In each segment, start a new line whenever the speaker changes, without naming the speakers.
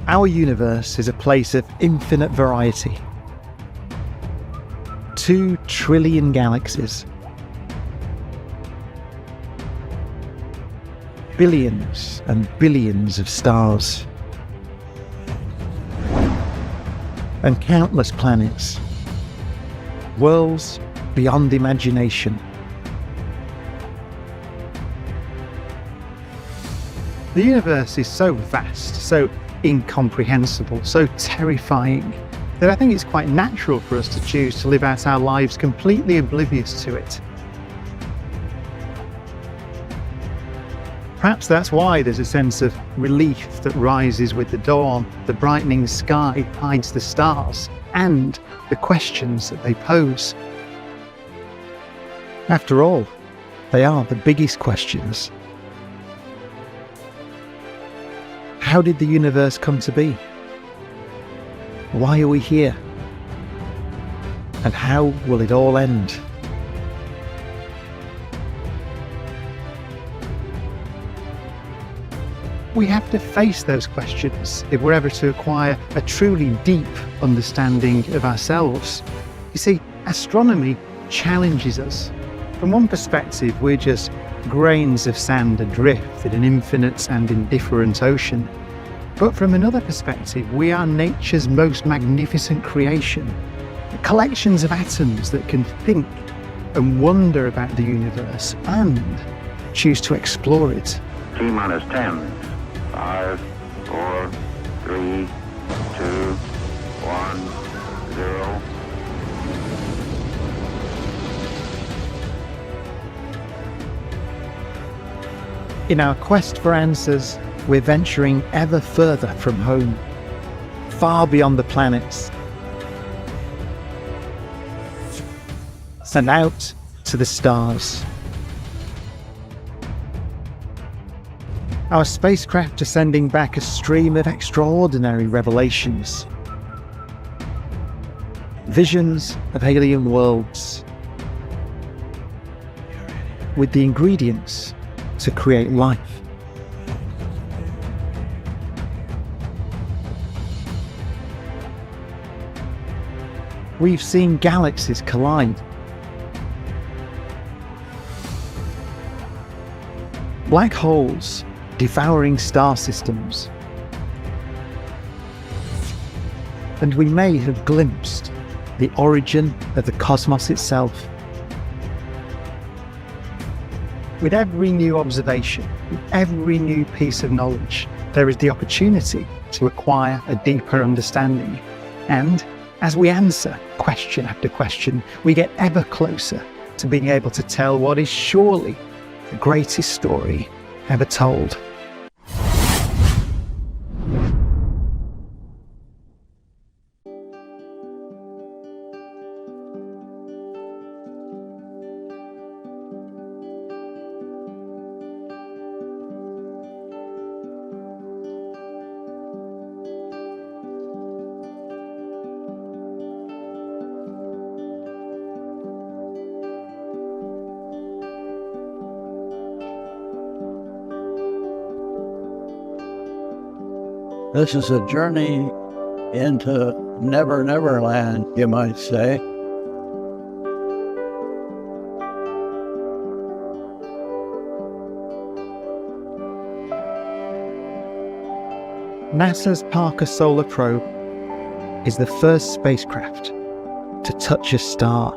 Our universe is a place of infinite variety. 2 trillion galaxies. Billions and billions of stars. And countless planets. Worlds beyond imagination. The universe is so vast, so incomprehensible, so terrifying, that I think it's quite natural for us to choose to live out our lives completely oblivious to it. Perhaps that's why there's a sense of relief that rises with the dawn. The brightening sky hides the stars and the questions that they pose. After all, they are the biggest questions. How did the universe come to be? Why are we here? And how will it all end? We have to face those questions if we're ever to acquire a truly deep understanding of ourselves. You see, astronomy challenges us. From one perspective, we're just grains of sand adrift in an infinite and indifferent ocean. But from another perspective, we are nature's most magnificent creation. Collections of atoms that can think and wonder about the universe and choose to explore it.
T-minus 10, 5, 4, 3, 2, 1, 0.
In our quest for answers, we're venturing ever further from home, far beyond the planets, and out to the stars. Our spacecraft are sending back a stream of extraordinary revelations. Visions of alien worlds, with the ingredients to create life. We've seen galaxies collide. Black holes devouring star systems. And we may have glimpsed the origin of the cosmos itself. With every new observation, with every new piece of knowledge, there is the opportunity to acquire a deeper understanding. And as we answer question after question, we get ever closer to being able to tell what is surely the greatest story ever told.
This is a journey into Never Never Land, you might say.
NASA's Parker Solar Probe is the first spacecraft to touch a star.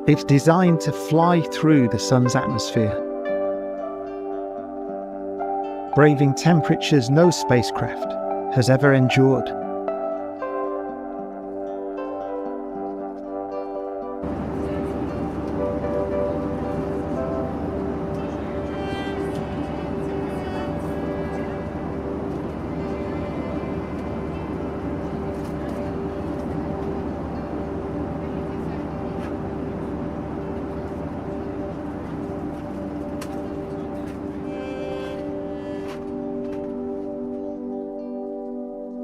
It's designed to fly through the sun's atmosphere, braving temperatures no spacecraft has ever endured.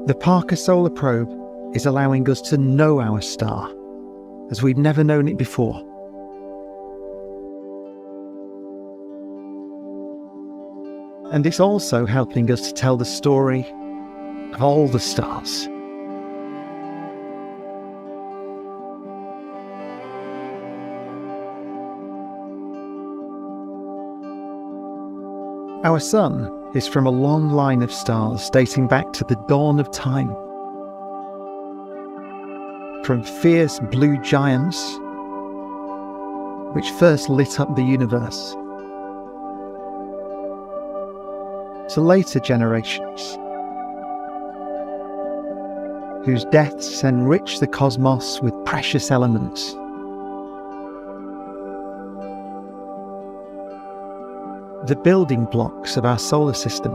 The Parker Solar Probe is allowing us to know our star as we've never known it before. And it's also helping us to tell the story of all the stars. Our Sun is from a long line of stars dating back to the dawn of time. From fierce blue giants, which first lit up the universe, to later generations, whose deaths enrich the cosmos with precious elements. The building blocks of our solar system.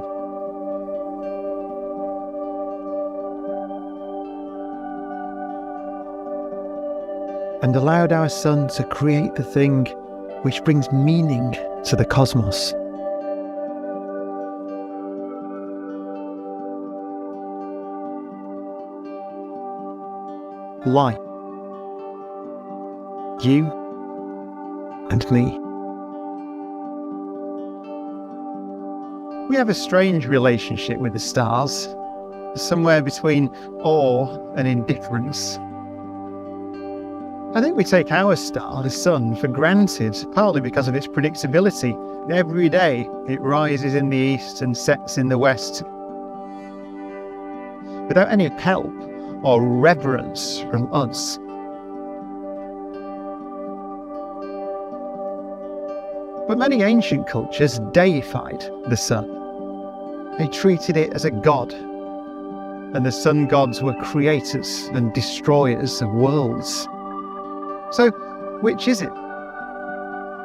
And allowed our Sun to create the thing which brings meaning to the cosmos. Life. You and me. We have a strange relationship with the stars, somewhere between awe and indifference. I think we take our star, the Sun, for granted, partly because of its predictability. Every day it rises in the east and sets in the west, without any help or reverence from us. But many ancient cultures deified the sun. They treated it as a god, and the sun gods were creators and destroyers of worlds. So, which is it?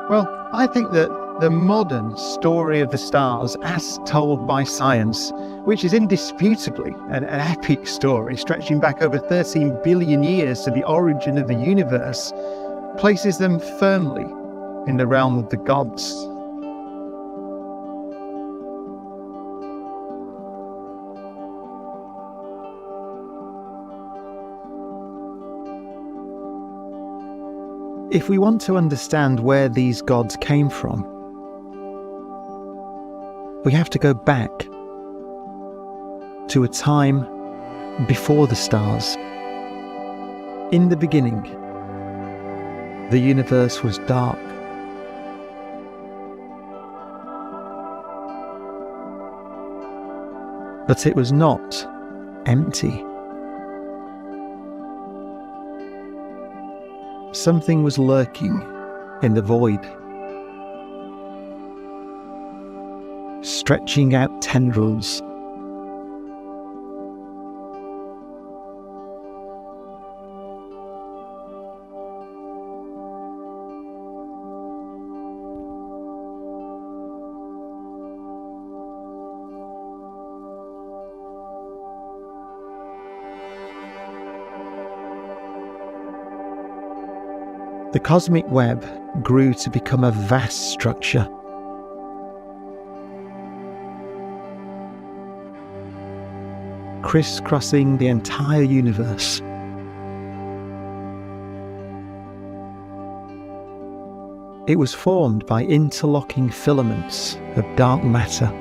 Well, I think that the modern story of the stars, as told by science, which is indisputably an epic story stretching back over 13 billion years to the origin of the universe, places them firmly in the realm of the gods. If we want to understand where these gods came from, we have to go back to a time before the stars. In the beginning, the universe was dark. But it was not empty. Something was lurking in the void, stretching out tendrils. The cosmic web grew to become a vast structure. Crisscrossing the entire universe. It was formed by interlocking filaments of dark matter.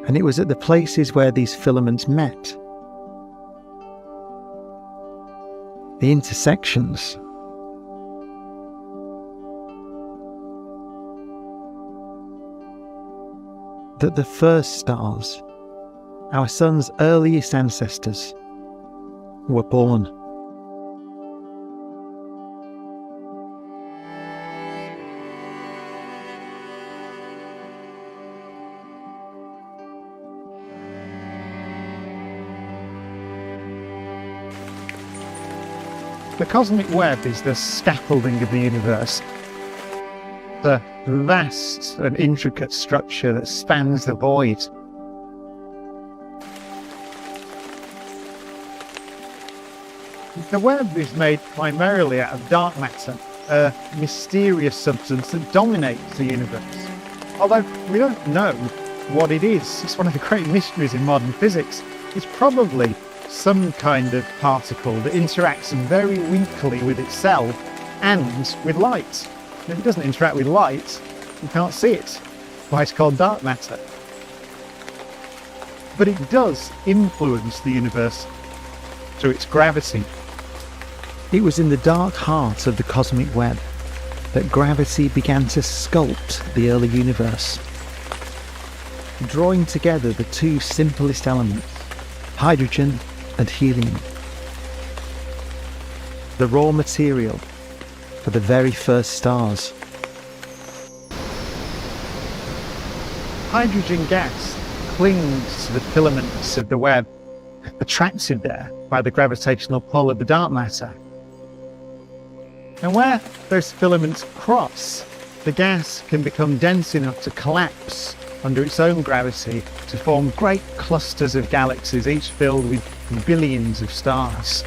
And it was at the places where these filaments met, the intersections, that the first stars, our sun's earliest ancestors, were born. The cosmic web is the scaffolding of the universe, the vast and intricate structure that spans the void. The web is made primarily out of dark matter, a mysterious substance that dominates the universe, although we don't know what it is. It's one of the great mysteries in modern physics. It's probably some kind of particle that interacts very weakly with itself and with light. And if it doesn't interact with light, you can't see it. That's why it's called dark matter. But it does influence the universe through its gravity. It was in the dark heart of the cosmic web that gravity began to sculpt the early universe, drawing together the two simplest elements, hydrogen and helium, the raw material for the very first stars. Hydrogen gas clings to the filaments of the web, attracted there by the gravitational pull of the dark matter. And where those filaments cross, the gas can become dense enough to collapse under its own gravity to form great clusters of galaxies, each filled with billions of stars.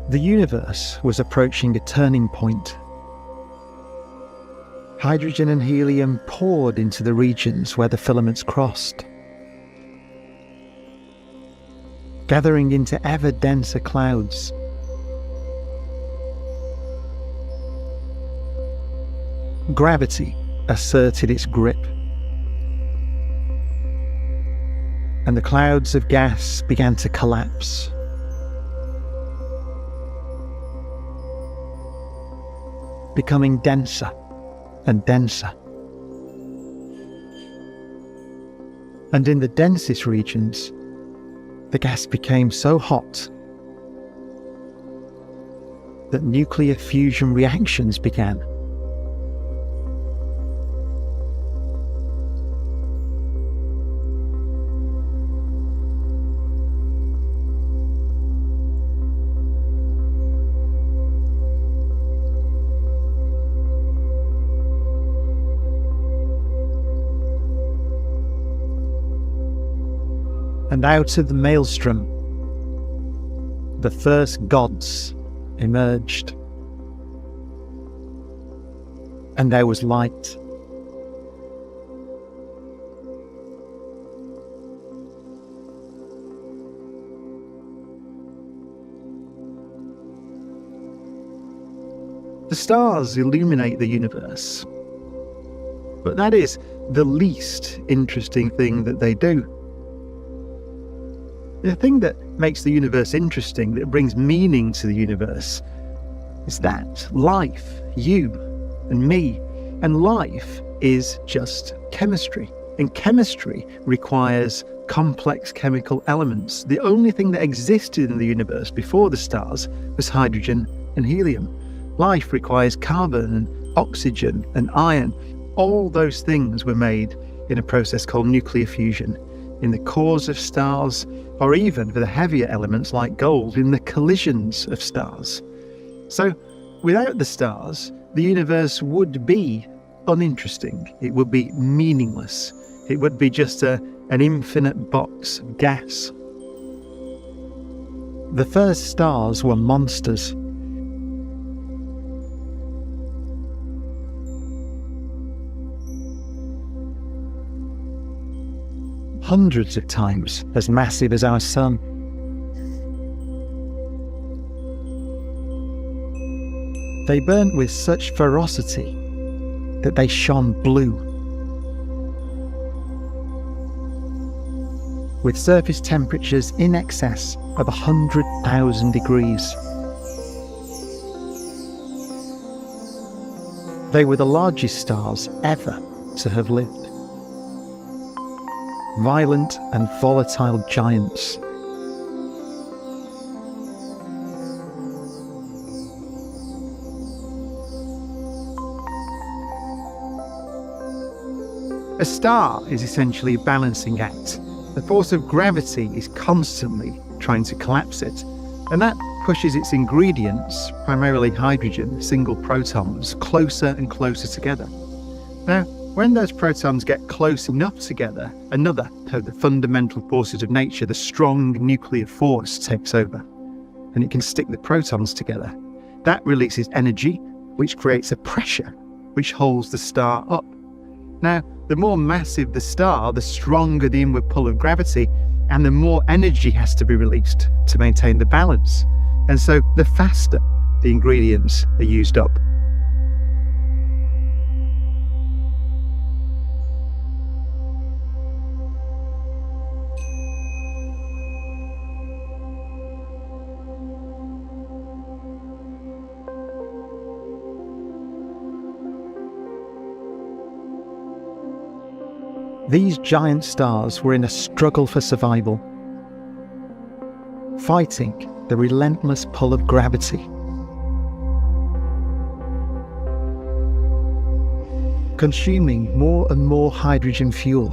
The universe was approaching a turning point. Hydrogen and helium poured into the regions where the filaments crossed, gathering into ever denser clouds. Gravity asserted its grip, and the clouds of gas began to collapse. Becoming denser and denser. And in the densest regions, the gas became so hot that nuclear fusion reactions began. And out of the maelstrom, the first gods emerged. And there was light. The stars illuminate the universe, but that is the least interesting thing that they do. The thing that makes the universe interesting, that brings meaning to the universe, is that life, you and me, and life is just chemistry. And chemistry requires complex chemical elements. The only thing that existed in the universe before the stars was hydrogen and helium. Life requires carbon and oxygen and iron. All those things were made in a process called nuclear fusion, in the cores of stars, or even for the heavier elements like gold, in the collisions of stars. So, without the stars, the universe would be uninteresting. It would be meaningless. It would be just an infinite box of gas. The first stars were monsters. Hundreds of times as massive as our sun. They burnt with such ferocity that they shone blue, with surface temperatures in excess of 100,000 degrees. They were the largest stars ever to have lived. Violent and volatile giants. A star is essentially a balancing act. The force of gravity is constantly trying to collapse it, and that pushes its ingredients, primarily hydrogen, single protons, closer and closer together. Now, When those protons get close enough together, another of the fundamental forces of nature, the strong nuclear force, takes over, and it can stick the protons together. That releases energy, which creates a pressure which holds the star up. Now, the more massive the star, the stronger the inward pull of gravity, and the more energy has to be released to maintain the balance. And so the faster the ingredients are used up. These giant stars were in a struggle for survival, fighting the relentless pull of gravity. Consuming more and more hydrogen fuel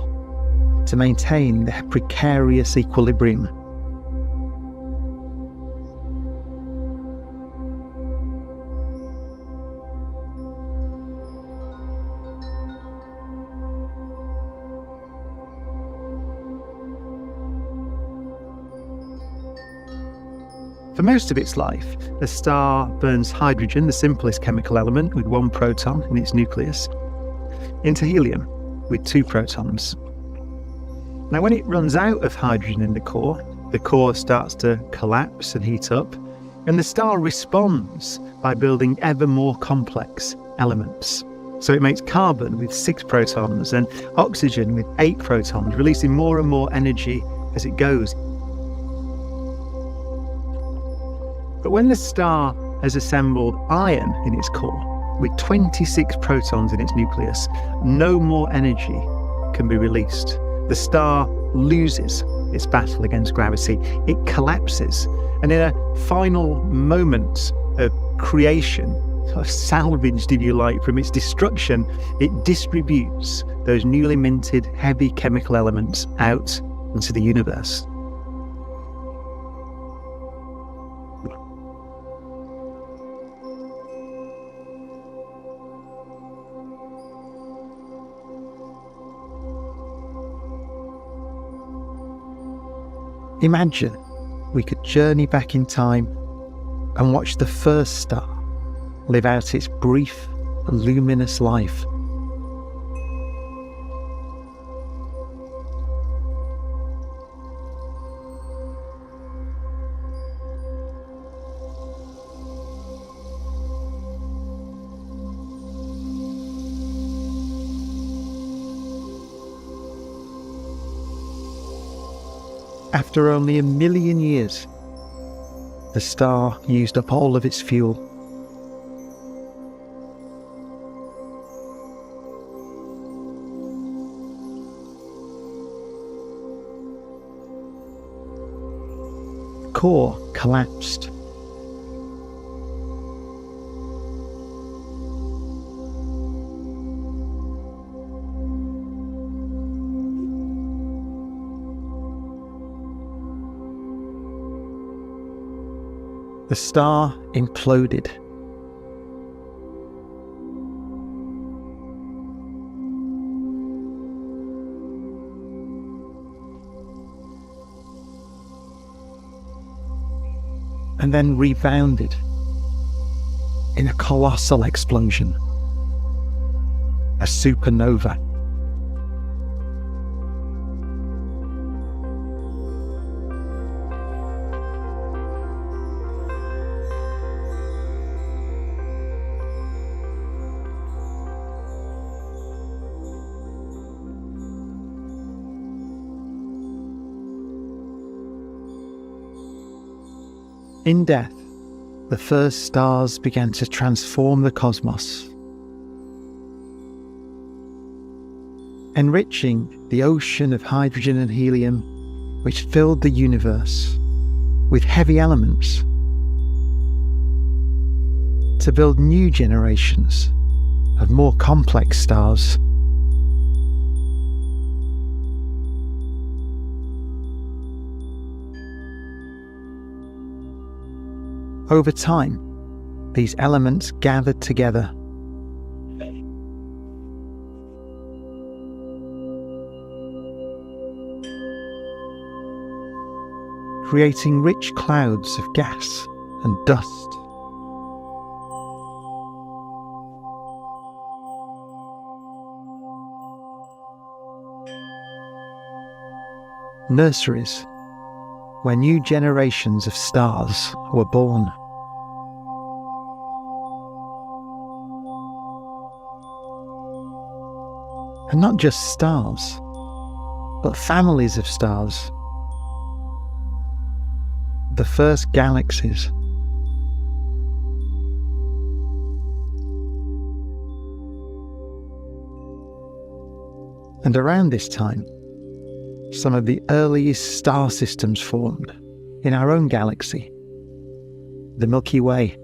to maintain their precarious equilibrium. For most of its life, the star burns hydrogen, the simplest chemical element, with one proton in its nucleus, into helium with two protons. Now, when it runs out of hydrogen in the core starts to collapse and heat up, and the star responds by building ever more complex elements. So it makes carbon with 6 protons and oxygen with 8 protons, releasing more and more energy as it goes. But when the star has assembled iron in its core, with 26 protons in its nucleus, no more energy can be released. The star loses its battle against gravity. It collapses, and in a final moment of creation, salvaged, if you like, from its destruction, it distributes those newly minted heavy chemical elements out into the universe. Imagine we could journey back in time and watch the first star live out its brief, luminous life. After only 1 million years, the star used up all of its fuel. The core collapsed. The star imploded. And then rebounded in a colossal explosion, a supernova. In death, the first stars began to transform the cosmos, enriching the ocean of hydrogen and helium which filled the universe with heavy elements to build new generations of more complex stars. Over time, these elements gathered together creating rich clouds of gas and dust. Nurseries, where new generations of stars were born. And not just stars, but families of stars. The first galaxies. And around this time, some of the earliest star systems formed in our own galaxy, the Milky Way.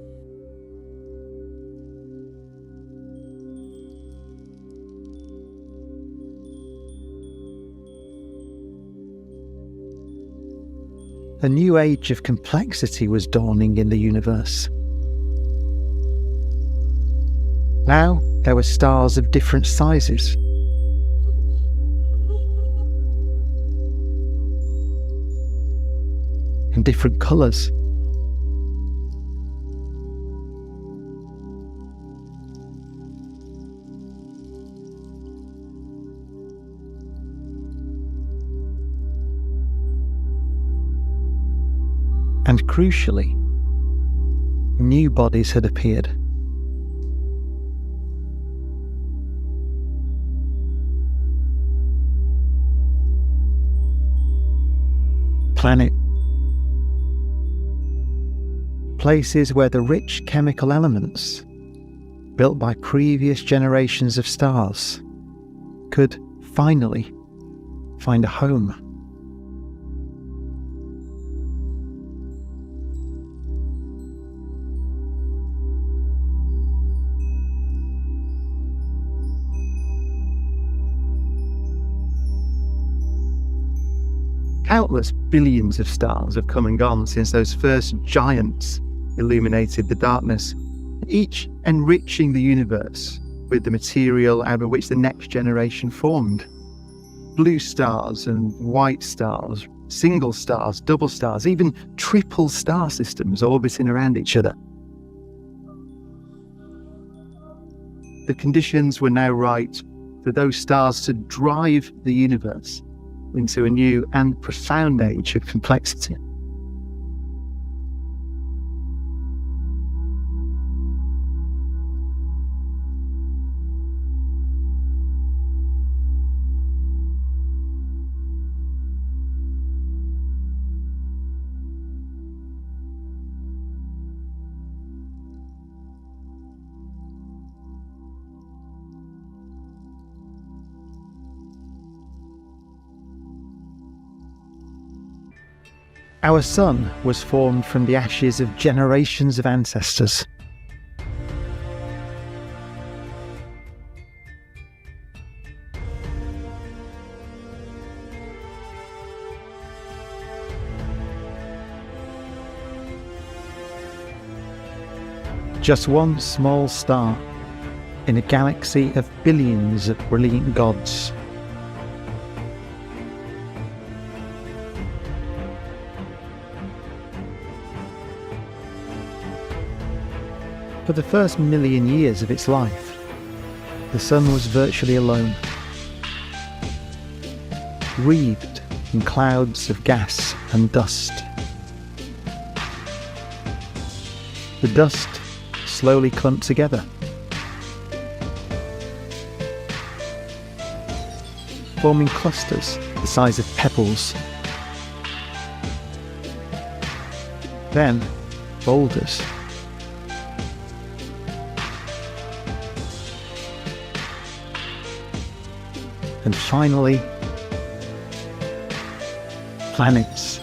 A new age of complexity was dawning in the universe. Now there were stars of different sizes. And different colours. And crucially, new bodies had appeared. Planet. Places where the rich chemical elements, built by previous generations of stars, could finally find a home. Countless billions of stars have come and gone since those first giants illuminated the darkness, each enriching the universe with the material out of which the next generation formed. Blue stars and white stars, single stars, double stars, even triple star systems orbiting around each other. The conditions were now right for those stars to drive the universe into a new and profound age of complexity. Our sun was formed from the ashes of generations of ancestors. Just one small star in a galaxy of billions of brilliant gods. For the first million years of its life, the sun was virtually alone, wreathed in clouds of gas and dust. The dust slowly clumped together, forming clusters the size of pebbles. Then boulders. And finally, planets.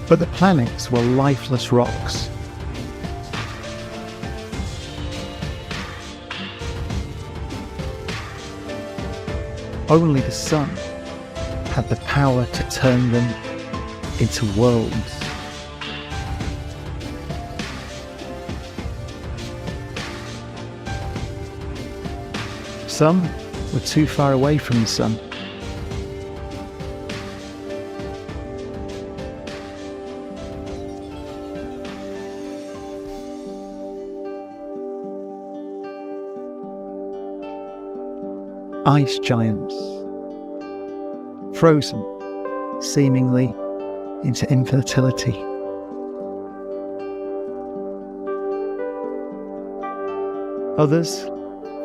But the planets were lifeless rocks. Only the sun had the power to turn them into worlds. Some were too far away from the sun. Ice giants, frozen, seemingly into infertility. Others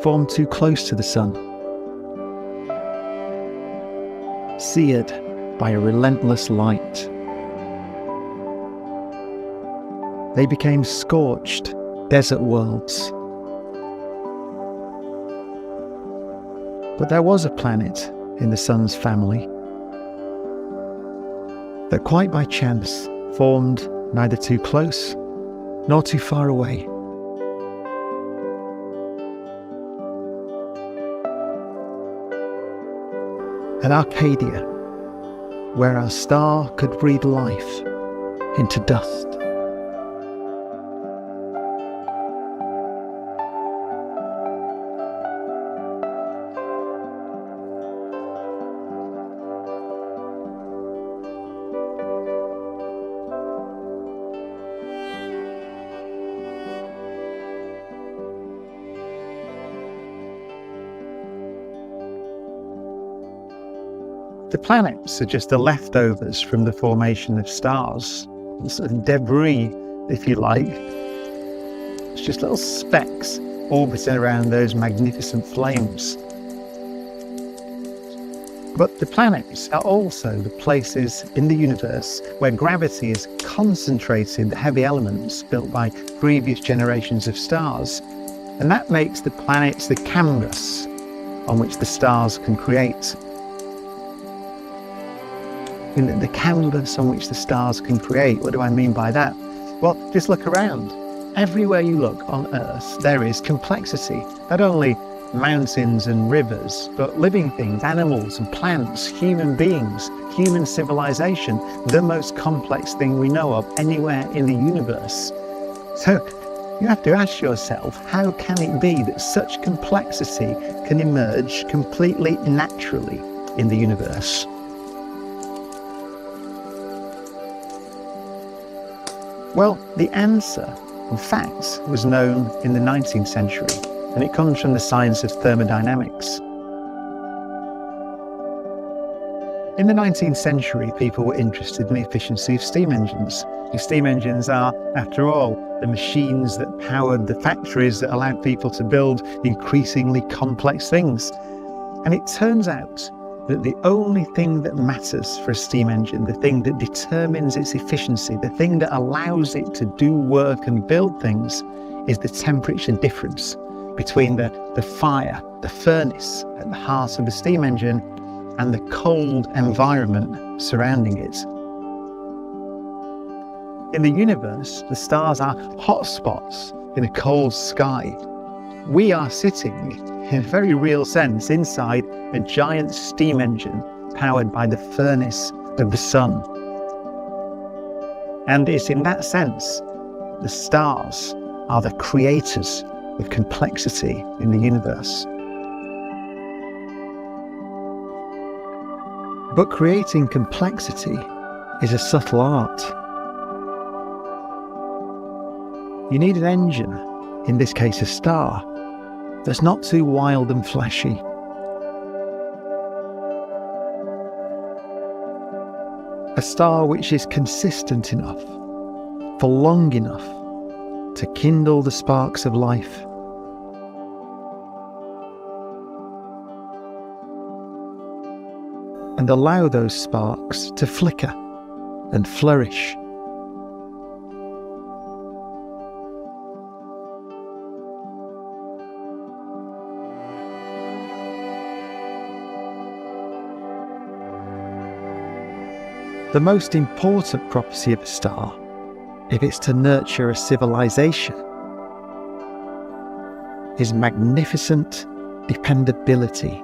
formed too close to the sun, seared by a relentless light. They became scorched desert worlds. But there was a planet in the sun's family that quite by chance formed neither too close nor too far away. At Arcadia, where our star could breathe life into dust. The planets are just the leftovers from the formation of stars, sort of debris, if you like. It's just little specks orbiting around those magnificent flames. But the planets are also the places in the universe where gravity has concentrated the heavy elements built by previous generations of stars. And that makes the planets the canvas on which the stars can create. The canvas on which the stars can create. What do I mean by that? Well, just look around. Everywhere you look on Earth, there is complexity. Not only mountains and rivers, but living things, animals and plants, human beings, human civilization, the most complex thing we know of anywhere in the universe. So you have to ask yourself, how can it be that such complexity can emerge completely naturally in the universe? Well, the answer, in fact, was known in the 19th century, and it comes from the science of thermodynamics. In the 19th century, people were interested in the efficiency of steam engines. The steam engines are, after all, the machines that powered the factories that allowed people to build increasingly complex things. And it turns out that the only thing that matters for a steam engine, the thing that determines its efficiency, the thing that allows it to do work and build things, is the temperature difference between the fire, the furnace at the heart of the steam engine, and the cold environment surrounding it. In the universe, the stars are hotspots in a cold sky. We are sitting, in a very real sense, inside a giant steam engine powered by the furnace of the sun. And it's in that sense, the stars are the creators of complexity in the universe. But creating complexity is a subtle art. You need an engine, in this case a star, that's not too wild and flashy. A star which is consistent enough, for long enough, to kindle the sparks of life. And allow those sparks to flicker and flourish. The most important property of a star, if it's to nurture a civilization, is magnificent dependability.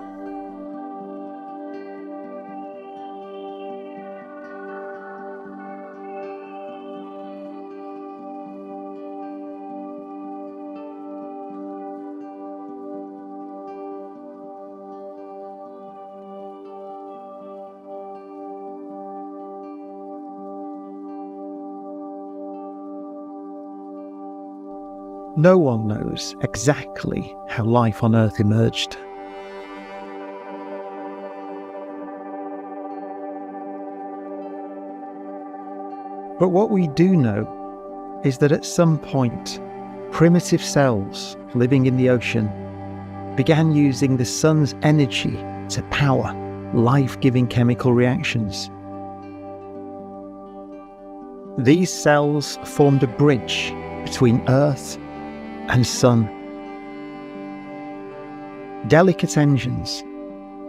No one knows exactly how life on Earth emerged. But what we do know is that at some point, primitive cells living in the ocean began using the sun's energy to power life-giving chemical reactions. These cells formed a bridge between Earth and Sun. Delicate engines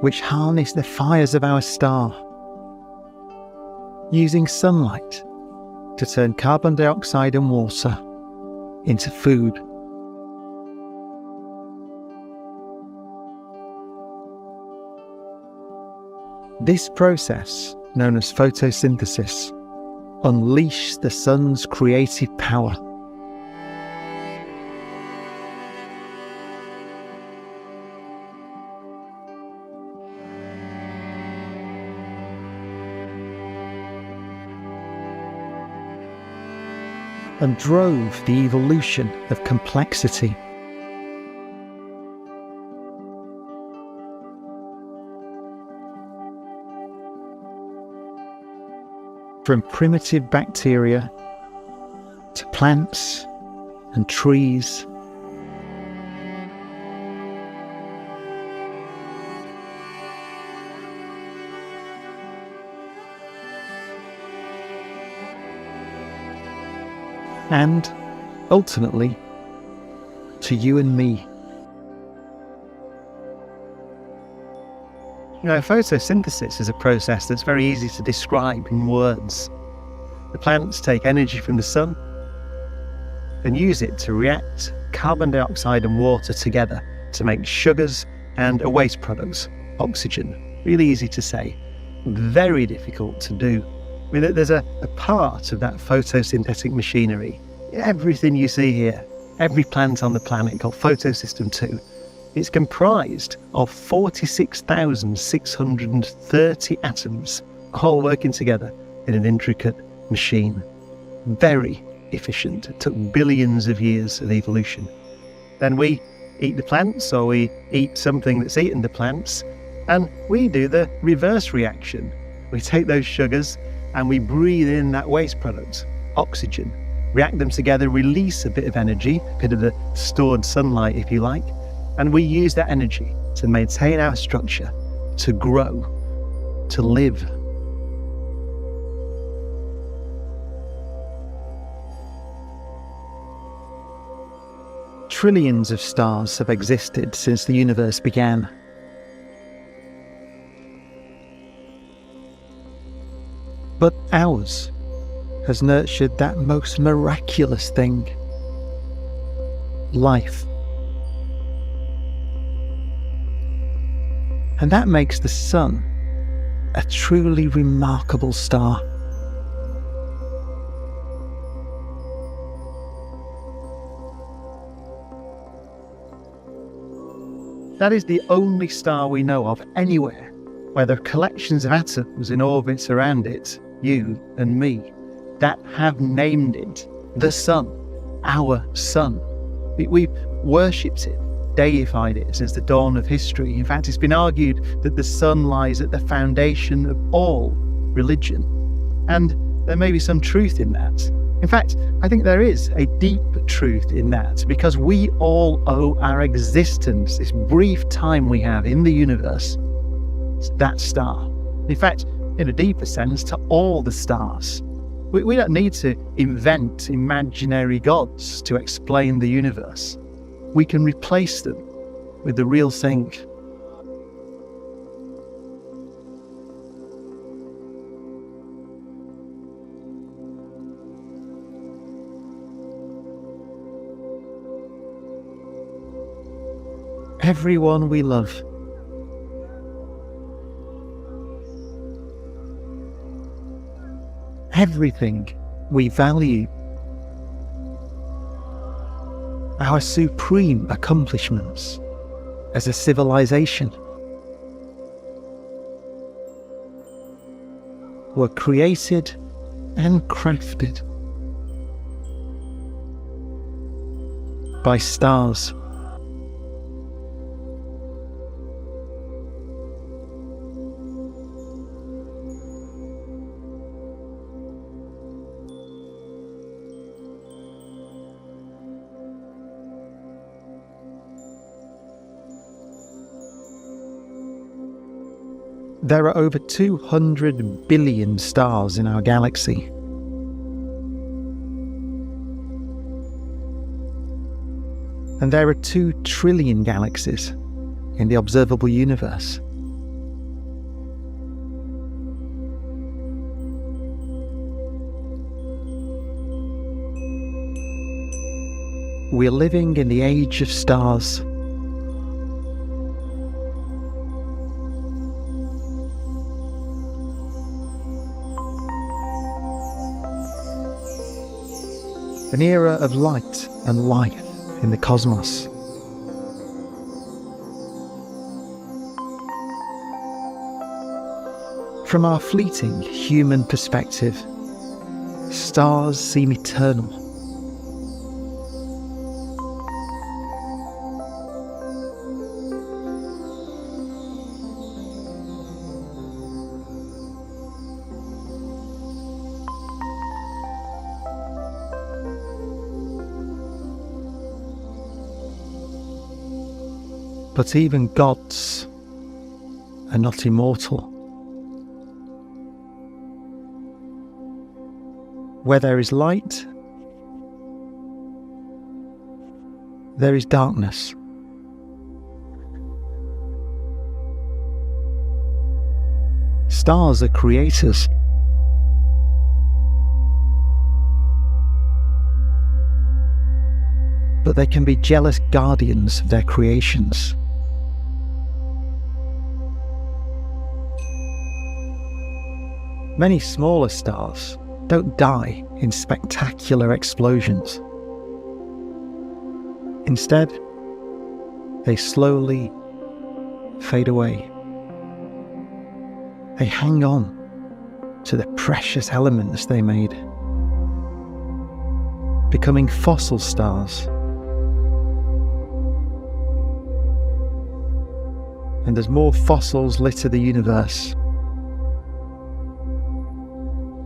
which harness the fires of our star, using sunlight to turn carbon dioxide and water into food. This process, known as photosynthesis, unleashed the sun's creative power. And drove the evolution of complexity. From primitive bacteria to plants and trees, and ultimately to you and me. You know, photosynthesis is a process that's very easy to describe in words. The plants take energy from the sun and use it to react carbon dioxide and water together to make sugars and a waste product, oxygen. Really easy to say, very difficult to do. I mean, there's a part of that photosynthetic machinery, everything you see here, every plant on the planet, called photosystem 2, it's comprised of 46,630 atoms, all working together in an intricate machine. Very efficient. It took billions of years of evolution. Then we eat the plants, or we eat something that's eaten the plants, and we do the reverse reaction. We take those sugars and we breathe in that waste product, oxygen, react them together, release a bit of energy, a bit of the stored sunlight, if you like, and we use that energy to maintain our structure, to grow, to live. Trillions of stars have existed since the universe began. But ours has nurtured that most miraculous thing, life. And that makes the sun a truly remarkable star. That is the only star we know of anywhere where there are collections of atoms in orbits around it, you and me, that have named it the sun, our sun. We've worshipped it, deified it since the dawn of history. In fact, it's been argued that the sun lies at the foundation of all religion. And there may be some truth in that. In fact, I think there is a deep truth in that, because we all owe our existence, this brief time we have in the universe, to that star. In fact, in a deeper sense, to all the stars. We don't need to invent imaginary gods to explain the universe. We can replace them with the real thing. Everyone we love. Everything we value. Our supreme accomplishments as a civilization were created and crafted by stars. There are over 200 billion stars in our galaxy. And there are 2 trillion galaxies in the observable universe. We're living in the age of stars. An era of light and life in the cosmos. From our fleeting human perspective, stars seem eternal. But even gods are not immortal. Where there is light, there is darkness. Stars are creators. But they can be jealous guardians of their creations. Many smaller stars don't die in spectacular explosions. Instead, they slowly fade away. They hang on to the precious elements they made, becoming fossil stars. And as more fossils litter the universe,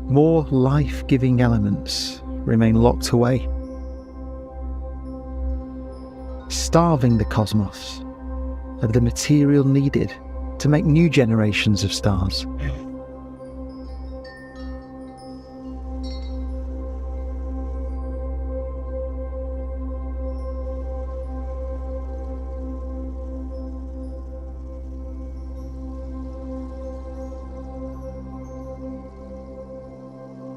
more life-giving elements remain locked away, starving the cosmos of the material needed to make new generations of stars.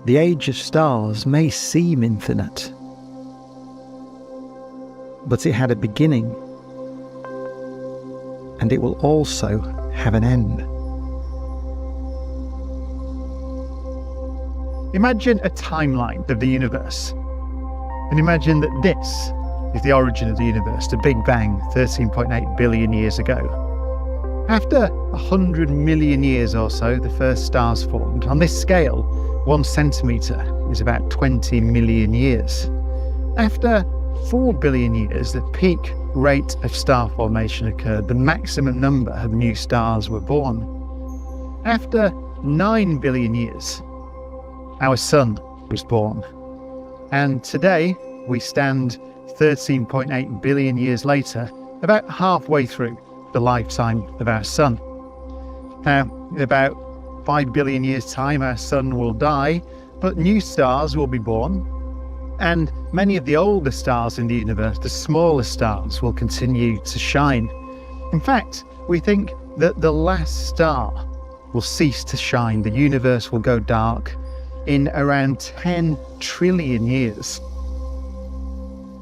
The age of stars may seem infinite, but it had a beginning, and it will also have an end.
Imagine a timeline of the universe, and imagine that this is the origin of the universe, the Big Bang, 13.8 billion years ago. After 100 million years or so, the first stars formed. On this scale, 1 centimetre is about 20 million years. After 4 billion years, the peak rate of star formation occurred. The maximum number of new stars were born. After 9 billion years, our sun was born. And today, we stand 13.8 billion years later, about halfway through the lifetime of our sun. Now, in about 5 billion years' time, our sun will die, but new stars will be born, and many of the older stars in the universe, the smaller stars, will continue to shine. In fact, we think that the last star will cease to shine. The universe will go dark in around 10 trillion years.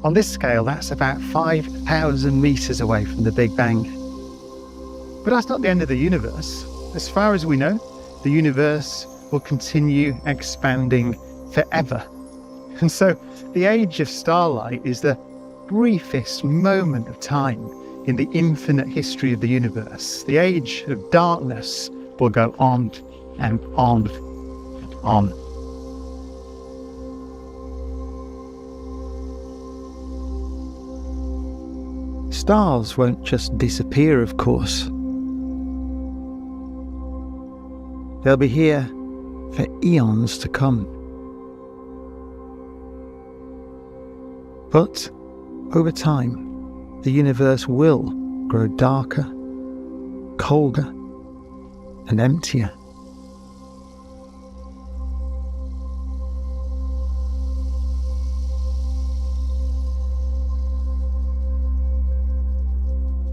On this scale, that's about 5,000 meters away from the Big Bang. But that's not the end of the universe. As far as we know, the universe will continue expanding forever. And so the age of starlight is the briefest moment of time in the infinite history of the universe. The age of darkness will go on and on and on.
Stars won't just disappear, of course. They'll be here for eons to come. But over time, the universe will grow darker, colder, and emptier.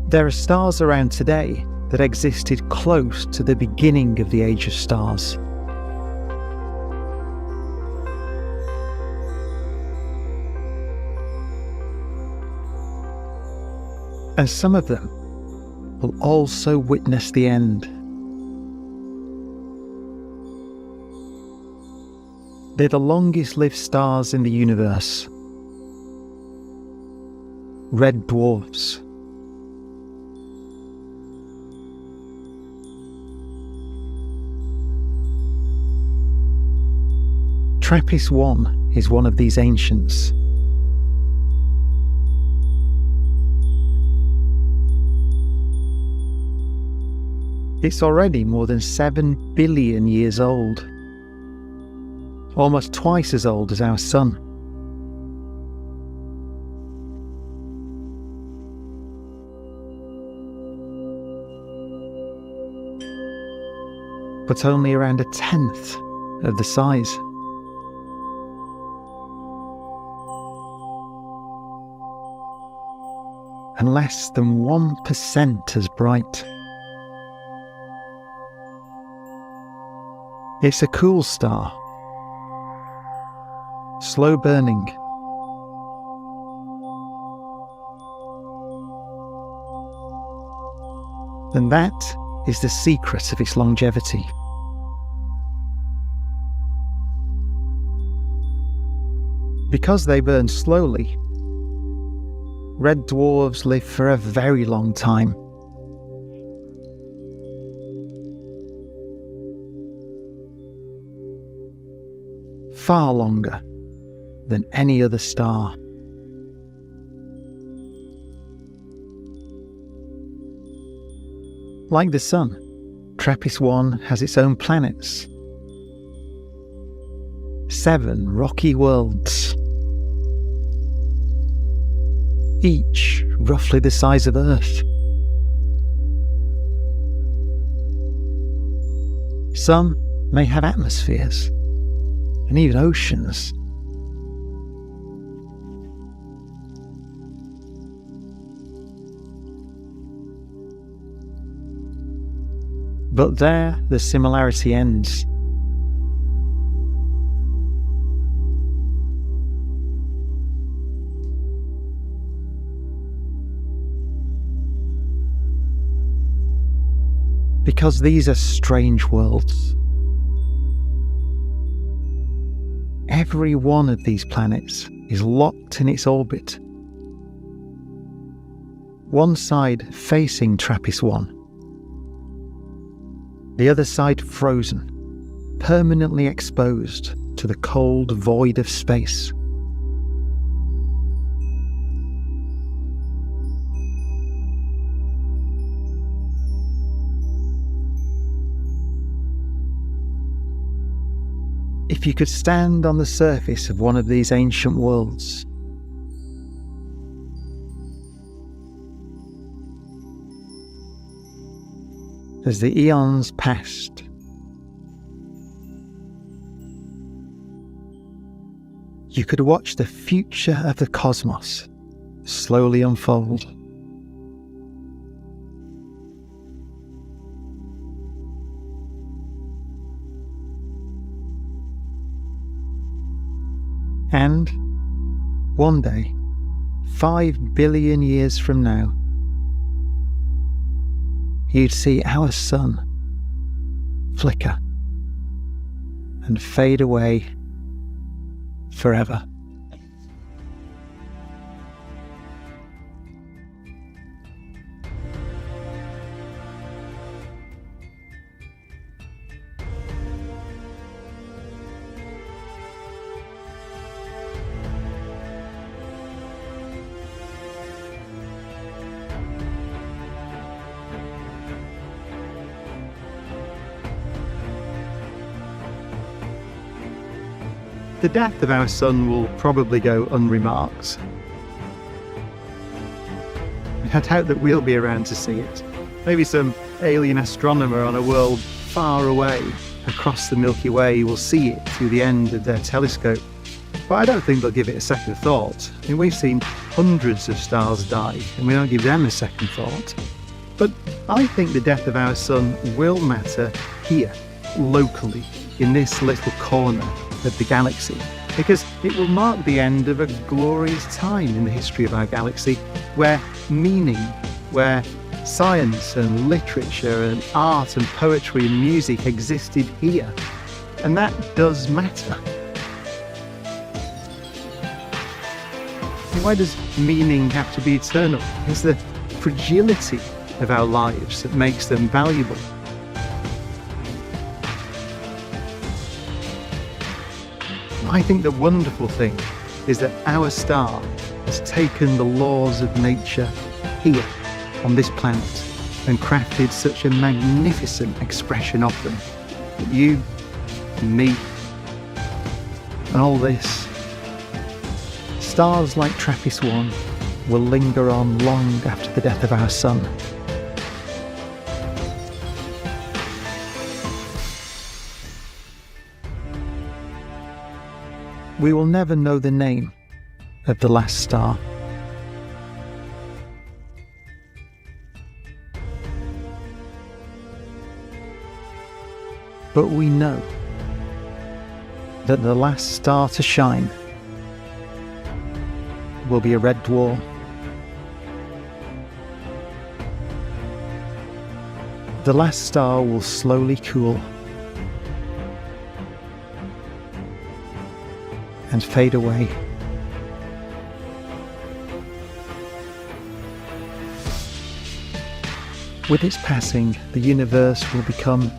There are stars around today that existed close to the beginning of the age of stars. And some of them will also witness the end. They're the longest lived stars in the universe. Red dwarfs. TRAPPIST-1 is one of these ancients. It's already more than 7 billion years old, almost twice as old as our Sun. But only around 1/10 of the size. And less than 1% as bright. It's a cool star, slow burning, and that is the secret of its longevity. Because they burn slowly, red dwarfs live for a very long time. Far longer than any other star. Like the Sun, TRAPPIST-1 has its own planets. 7 rocky worlds, each roughly the size of Earth. Some may have atmospheres and even oceans. But there the similarity ends. Because these are strange worlds. Every one of these planets is locked in its orbit. One side facing TRAPPIST-1, the other side frozen, permanently exposed to the cold void of space. If you could stand on the surface of one of these ancient worlds, as the eons passed, you could watch the future of the cosmos slowly unfold. And one day, 5 billion years from now, you'd see our Sun flicker and fade away forever.
the death of our sun will probably go unremarked. I doubt that we'll be around to see it. Maybe some alien astronomer on a world far away across the Milky Way will see it through the end of their telescope. But I don't think they'll give it a second thought. I mean, we've seen hundreds of stars die, and we don't give them a second thought. But I think the death of our sun will matter here, locally, in this little corner of the galaxy, because it will mark the end of a glorious time in the history of our galaxy, where meaning, where science and literature and art and poetry and music existed here. And that does matter. Why does meaning have to be eternal? It's the fragility of our lives that makes them valuable. I think the wonderful thing is that our star has taken the laws of nature here on this planet and crafted such a magnificent expression of them. That you and me and all this, stars like TRAPPIST-1 will linger on long after the death of our sun. We will never know the name of the last star. But we know that the last star to shine will be a red dwarf. The last star will slowly cool and fade away. With its passing, the universe will become,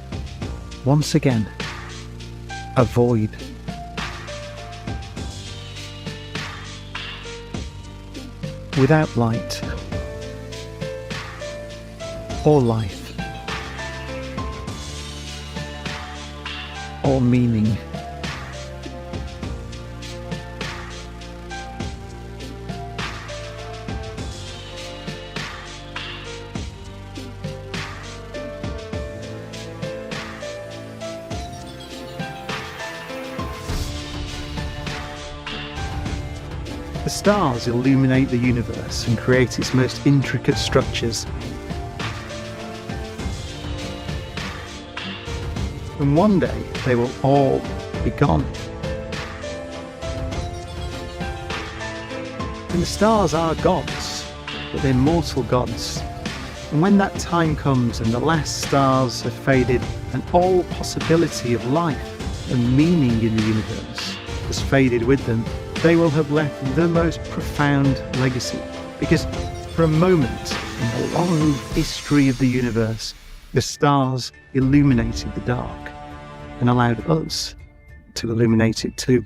once again, a void. Without light or life or meaning. The stars illuminate the universe and create its most intricate structures. And one day they will all be gone. And the stars are gods, but they're mortal gods. And when that time comes and the last stars have faded and all possibility of life and meaning in the universe has faded with them, they will have left the most profound legacy. Because for a moment in the long history of the universe, the stars illuminated the dark and allowed us to illuminate it too.